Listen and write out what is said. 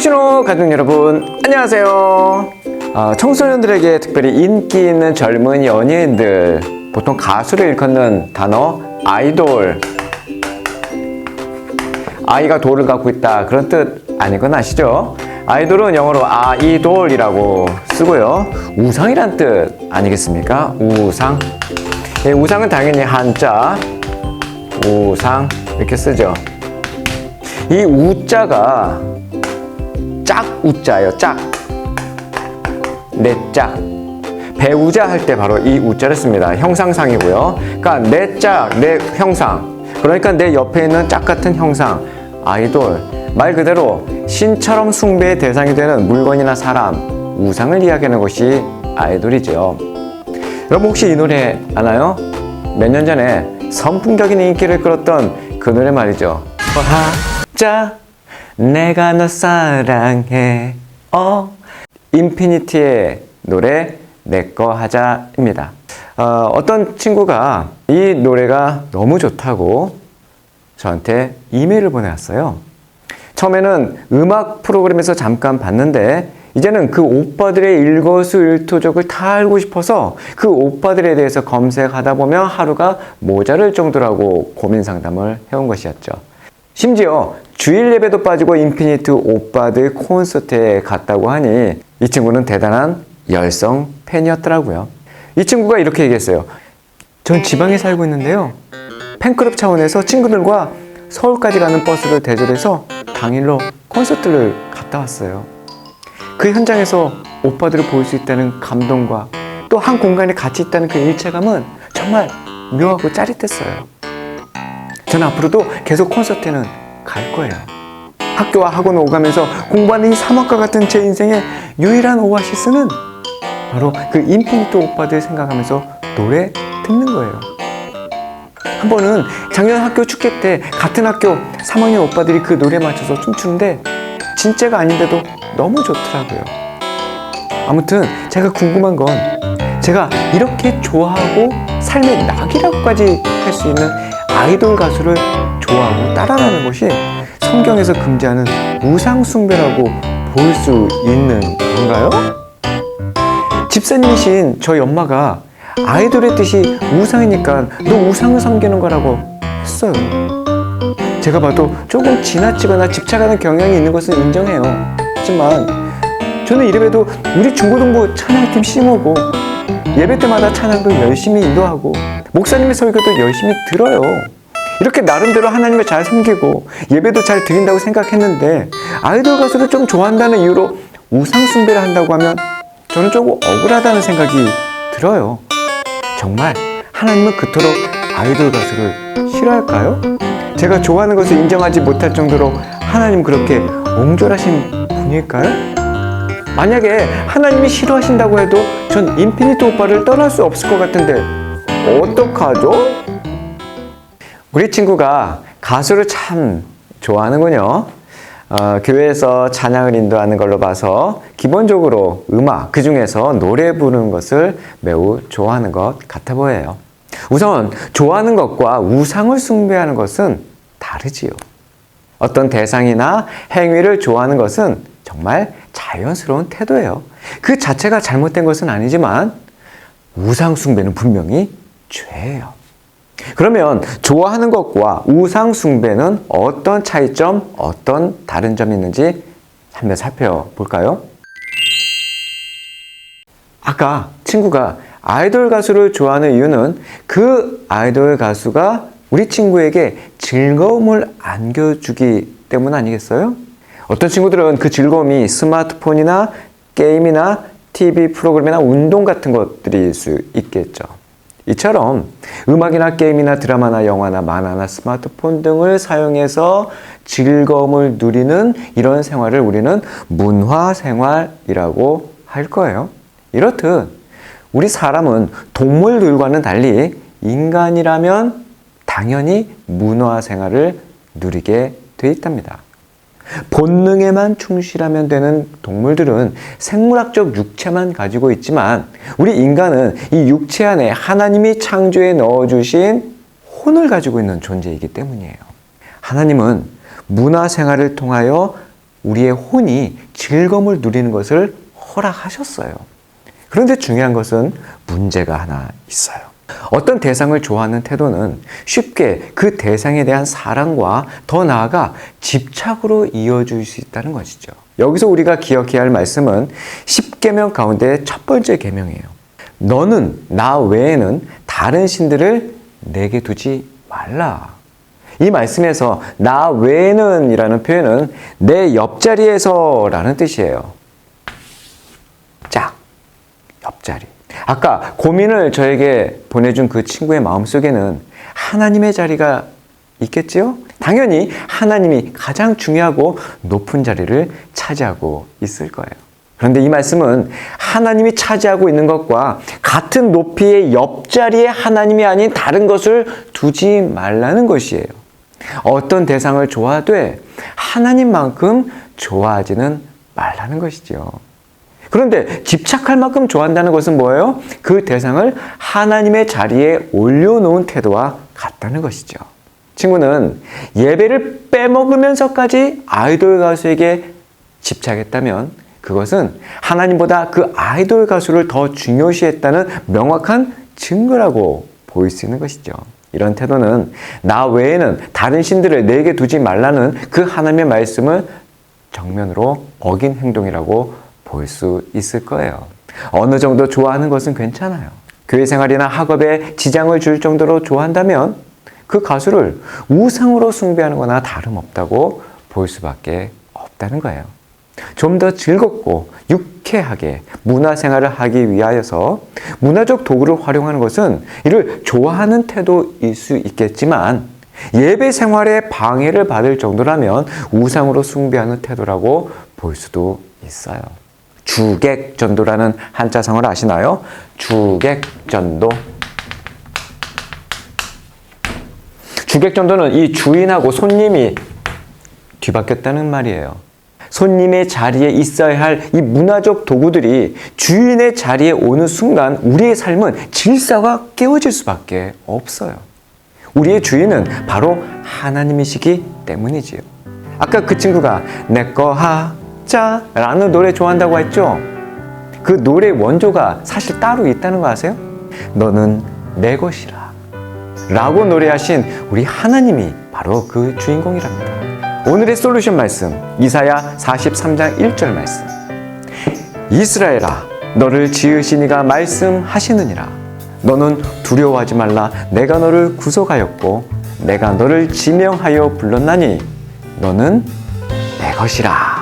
푸시노 가족 여러분, 안녕하세요. 청소년들에게 특별히 인기 있는 젊은 연예인들, 보통 가수를 일컫는 단어 아이돌. 아이가 돌을 갖고 있다, 그런 뜻 아닌 건 아시죠? 아이돌은 영어로 아이돌이라고 쓰고요. 우상이란 뜻 아니겠습니까? 우상. 예, 우상은 당연히 한자 우상 이렇게 쓰죠. 이 우자가 짝 우자예요. 짝. 내 짝. 배우자 할 때 바로 이 우자를 씁니다. 형상상이고요. 그러니까 내 짝, 내 형상. 그러니까 내 옆에 있는 짝 같은 형상. 아이돌. 말 그대로 신처럼 숭배의 대상이 되는 물건이나 사람, 우상을 이야기하는 것이 아이돌이죠. 여러분 혹시 이 노래 아나요? 몇 년 전에 선풍적인 인기를 끌었던 그 노래 말이죠. 하자 내가 너 사랑해. 인피니티의 노래 내꺼 하자입니다. 어떤 친구가 이 노래가 너무 좋다고 저한테 이메일을 보내왔어요. 처음에는 음악 프로그램에서 잠깐 봤는데 이제는 그 오빠들의 일거수일투족을 다 알고 싶어서 그 오빠들에 대해서 검색하다 보면 하루가 모자랄 정도라고 고민 상담을 해온 것이었죠. 심지어 주일 예배도 빠지고 인피니트 오빠들 콘서트에 갔다고 하니 이 친구는 대단한 열성 팬이었더라고요. 이 친구가 이렇게 얘기했어요. 전 지방에 살고 있는데요. 팬클럽 차원에서 친구들과 서울까지 가는 버스를 대절해서 당일로 콘서트를 갔다 왔어요. 그 현장에서 오빠들을 볼 수 있다는 감동과 또 한 공간에 같이 있다는 그 일체감은 정말 묘하고 짜릿했어요. 저는 앞으로도 계속 콘서트에는 갈 거예요. 학교와 학원 오가면서 공부하는 이 사막과 같은 제 인생의 유일한 오아시스는 바로 그 인피니트 오빠들 생각하면서 노래 듣는 거예요. 한 번은 작년 학교 축제 때 같은 학교 3학년 오빠들이 그 노래에 맞춰서 춤추는데 진짜가 아닌데도 너무 좋더라고요. 아무튼 제가 궁금한 건 제가 이렇게 좋아하고 삶의 낙이라고까지 할 수 있는 아이돌 가수를 좋아하고 따라하는 것이 성경에서 금지하는 우상 숭배라고 볼 수 있는 건가요? 집사님이신 저희 엄마가 아이돌의 뜻이 우상이니까 너 우상을 섬기는 거라고 했어요. 제가 봐도 조금 지나치거나 집착하는 경향이 있는 것은 인정해요. 하지만 저는 이래봬도 우리 중고등부 찬양팀 심호고 예배 때마다 찬양도 열심히 인도하고 목사님의 설교도 열심히 들어요. 이렇게 나름대로 하나님을 잘 섬기고 예배도 잘 드린다고 생각했는데 아이돌 가수를 좀 좋아한다는 이유로 우상 숭배를 한다고 하면 저는 조금 억울하다는 생각이 들어요. 정말 하나님은 그토록 아이돌 가수를 싫어할까요? 제가 좋아하는 것을 인정하지 못할 정도로 하나님 그렇게 옹졸하신 분일까요? 만약에 하나님이 싫어하신다고 해도 전 인피니트 오빠를 떠날 수 없을 것 같은데 어떡하죠? 우리 친구가 가수를 참 좋아하는군요. 교회에서 찬양을 인도하는 걸로 봐서 기본적으로 음악, 그 중에서 노래 부르는 것을 매우 좋아하는 것 같아 보여요. 우선 좋아하는 것과 우상을 숭배하는 것은 다르지요. 어떤 대상이나 행위를 좋아하는 것은 정말 자연스러운 태도예요. 그 자체가 잘못된 것은 아니지만 우상 숭배는 분명히 죄예요. 그러면 좋아하는 것과 우상 숭배는 어떤 차이점, 어떤 다른 점이 있는지 한번 살펴볼까요? 아까 친구가 아이돌 가수를 좋아하는 이유는 그 아이돌 가수가 우리 친구에게 즐거움을 안겨주기 때문 아니겠어요? 어떤 친구들은 그 즐거움이 스마트폰이나 게임이나 TV 프로그램이나 운동 같은 것들일 수 있겠죠. 이처럼 음악이나 게임이나 드라마나 영화나 만화나 스마트폰 등을 사용해서 즐거움을 누리는 이런 생활을 우리는 문화생활이라고 할 거예요. 이렇듯 우리 사람은 동물들과는 달리 인간이라면 당연히 문화생활을 누리게 돼 있답니다. 본능에만 충실하면 되는 동물들은 생물학적 육체만 가지고 있지만 우리 인간은 이 육체 안에 하나님이 창조해 넣어주신 혼을 가지고 있는 존재이기 때문이에요. 하나님은 문화생활을 통하여 우리의 혼이 즐거움을 누리는 것을 허락하셨어요. 그런데 중요한 것은 문제가 하나 있어요. 어떤 대상을 좋아하는 태도는 쉽게 그 대상에 대한 사랑과 더 나아가 집착으로 이어질 수 있다는 것이죠. 여기서 우리가 기억해야 할 말씀은 10계명 가운데 첫 번째 계명이에요. 너는 나 외에는 다른 신들을 내게 두지 말라. 이 말씀에서 나 외에는 이라는 표현은 내 옆자리에서 라는 뜻이에요. 짝, 옆자리. 아까 고민을 저에게 보내준 그 친구의 마음속에는 하나님의 자리가 있겠지요? 당연히 하나님이 가장 중요하고 높은 자리를 차지하고 있을 거예요. 그런데 이 말씀은 하나님이 차지하고 있는 것과 같은 높이의 옆자리에 하나님이 아닌 다른 것을 두지 말라는 것이에요. 어떤 대상을 좋아하되 하나님만큼 좋아하지는 말라는 것이죠. 그런데 집착할 만큼 좋아한다는 것은 뭐예요? 그 대상을 하나님의 자리에 올려놓은 태도와 같다는 것이죠. 친구는 예배를 빼먹으면서까지 아이돌 가수에게 집착했다면 그것은 하나님보다 그 아이돌 가수를 더 중요시했다는 명확한 증거라고 보일 수 있는 것이죠. 이런 태도는 나 외에는 다른 신들을 내게 두지 말라는 그 하나님의 말씀을 정면으로 어긴 행동이라고 볼 수 있을 거예요. 어느 정도 좋아하는 것은 괜찮아요. 교회 생활이나 학업에 지장을 줄 정도로 좋아한다면 그 가수를 우상으로 숭배하는 거나 다름없다고 볼 수밖에 없다는 거예요. 좀 더 즐겁고 유쾌하게 문화생활을 하기 위하여서 문화적 도구를 활용하는 것은 이를 좋아하는 태도일 수 있겠지만 예배 생활에 방해를 받을 정도라면 우상으로 숭배하는 태도라고 볼 수도 있어요. 주객전도라는 한자성을 아시나요? 주객전도. 주객전도는 이 주인하고 손님이 뒤바뀌었다는 말이에요. 손님의 자리에 있어야 할 이 문화적 도구들이 주인의 자리에 오는 순간 우리의 삶은 질서가 깨어질 수밖에 없어요. 우리의 주인은 바로 하나님이시기 때문이지요. 아까 그 친구가 내꺼 하자 라는 노래 좋아한다고 했죠? 그 노래 원조가 사실 따로 있다는 거 아세요? 너는 내 것이라 라고 노래하신 우리 하나님이 바로 그 주인공이랍니다. 오늘의 솔루션 말씀, 이사야 43장 1절 말씀. 이스라엘아, 너를 지으신 이가 말씀하시느니라. 너는 두려워하지 말라. 내가 너를 구속하였고 내가 너를 지명하여 불렀나니 너는 내 것이라.